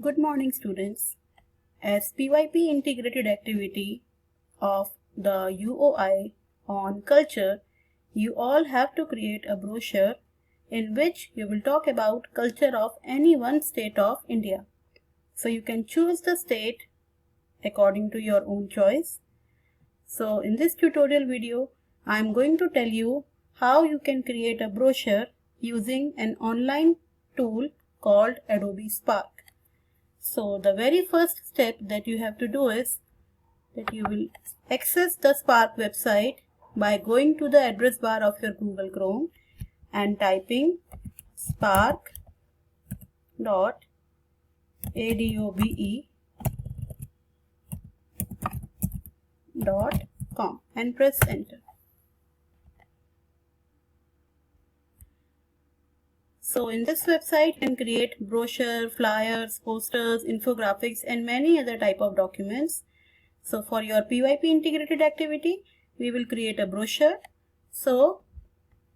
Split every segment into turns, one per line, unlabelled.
Good morning, students. As PYP integrated activity of the UOI on culture, you all have to create a brochure in which you will talk about culture of any one state of India. So you can choose the state according to your own choice. So in this tutorial video, I am going to tell you how you can create a brochure using an online tool called Adobe Spark. So the very first step that you have to do is that you will access the Spark website by going to the address bar of your Google Chrome and typing spark.adobe.com and press enter. So in this website you can create brochure, flyers, posters, infographics and many other type of documents. So for your PYP integrated activity, we will create a brochure. So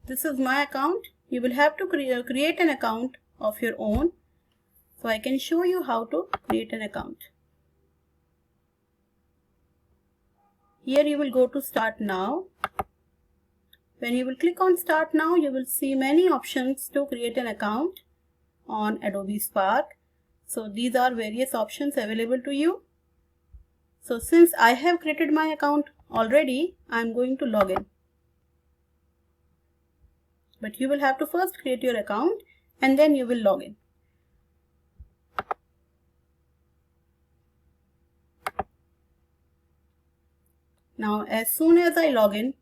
this is my account. You will have to create an account of your own. So I can show you how to create an account. Here you will go to Start Now. When you will click on Start Now, you will see many options to create an account on Adobe Spark. So these are various options available to you. So since I have created my account already, I am going to log in. But you will have to first create your account and then you will log in. Now as soon as I log in,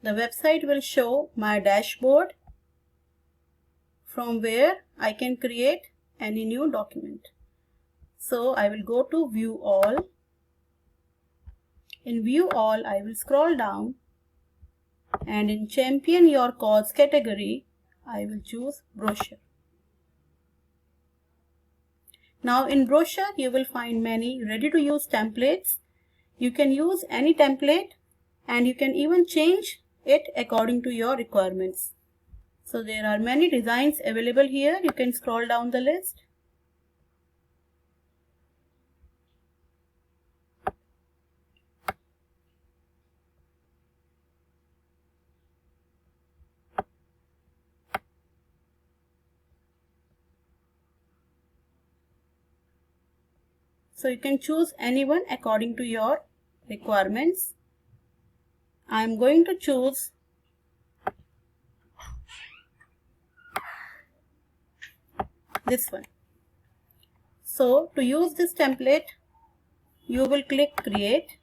the website will show my dashboard from where I can create any new document. So I will go to View All. In View All, I will scroll down and in Champion Your Cause category, I will choose Brochure. Now in Brochure, you will find many ready-to-use templates. You can use any template and you can even change it according to your requirements. So there are many designs available here. You can scroll down the list. So you can choose anyone according to your requirements. I am going to choose this one. So to use this template, you will click Create.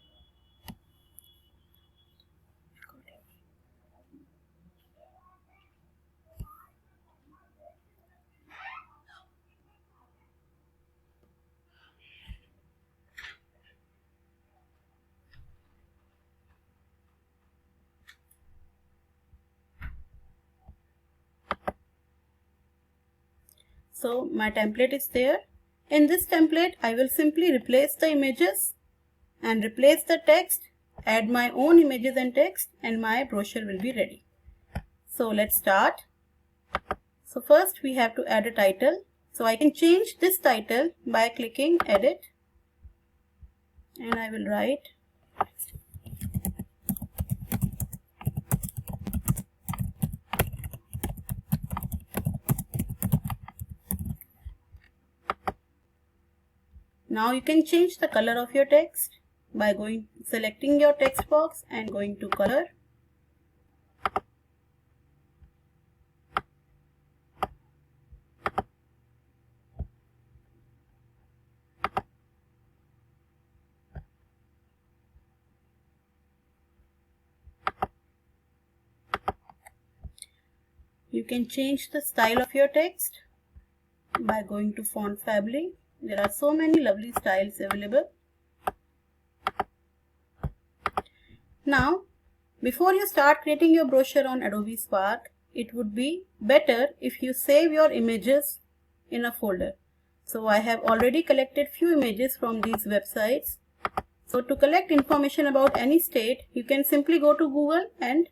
So my template is there. In this template, I will simply replace the images and replace the text, add my own images and text, and my brochure will be ready. So let's start. So first we have to add a title. So I can change this title by clicking Edit, and I will write Now you can change the color of your text by selecting your text box and going to color. You can change the style of your text by going to Font Family. There are so many lovely styles available. Now, before you start creating your brochure on Adobe Spark, it would be better if you save your images in a folder. So I have already collected few images from these websites. So to collect information about any state, you can simply go to Google and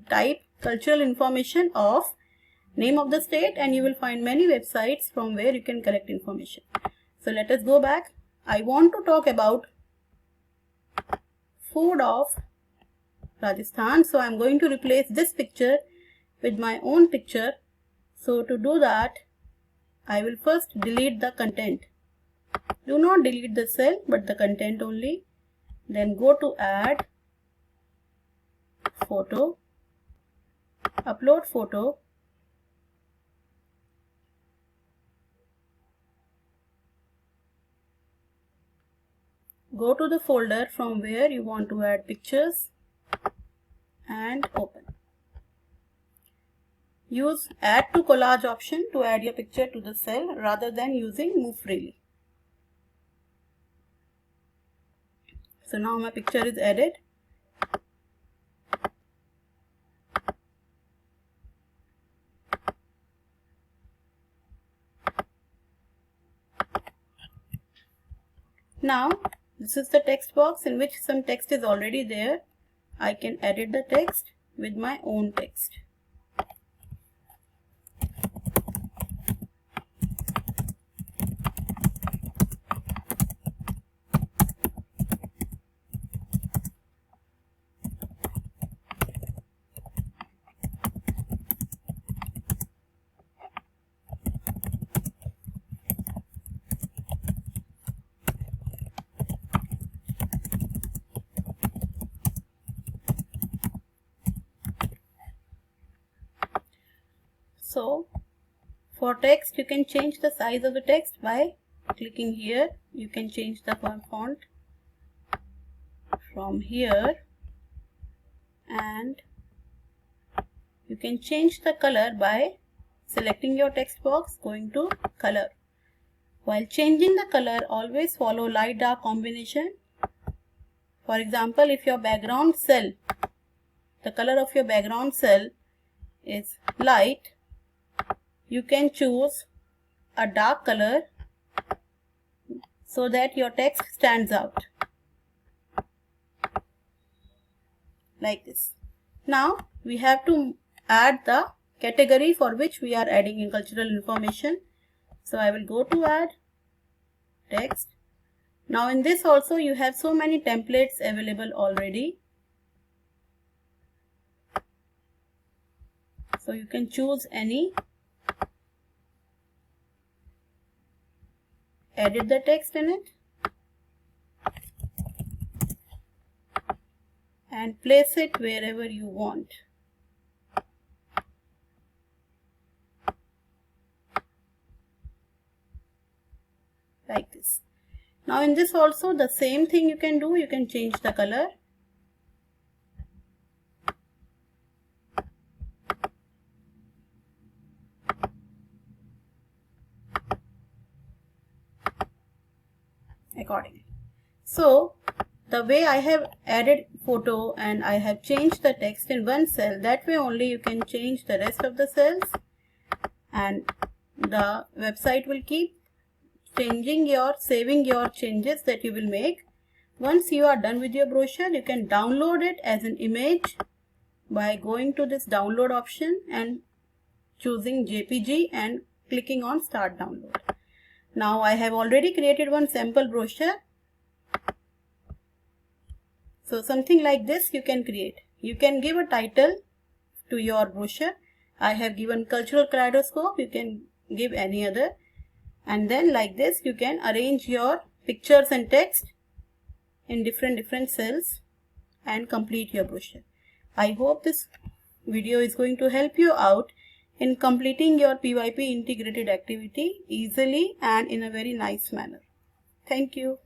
type cultural information of name of the state, and you will find many websites from where you can collect information. So let us go back. I want to talk about food of Rajasthan. So I am going to replace this picture with my own picture. So to do that, I will first delete the content. Do not delete the cell, but the content only. Then go to add photo, upload photo, go to the folder from where you want to add pictures and open. Use add to collage option to add your picture to the cell rather than using move freely. So now my picture is added. Now this is the text box in which some text is already there. I can edit the text with my own text. So for text, you can change the size of the text by clicking here. You can change the font from here, and you can change the color by selecting your text box, going to color. While changing the color, always follow light dark combination. For example, if your background cell, the color of your background cell is light, you can choose a dark color so that your text stands out like this. Now we have to add the category for which we are adding in cultural information. So I will go to add text. Now in this also you have so many templates available already. So you can choose any. Edit the text in it and place it wherever you want. Like this. Now in this also the same thing you can do. You can change the color. Accordingly. So the way I have added photo and I have changed the text in one cell, that way only you can change the rest of the cells, and the website will keep saving your changes that you will make. Once you are done with your brochure, you can download it as an image by going to this download option and choosing JPG and clicking on start download. Now I have already created one sample brochure. So something like this you can create. You can give a title to your brochure. I have given cultural kaleidoscope. You can give any other. And then like this you can arrange your pictures and text in different cells and complete your brochure. I hope this video is going to help you out in completing your PYP integrated activity easily and in a very nice manner. Thank you.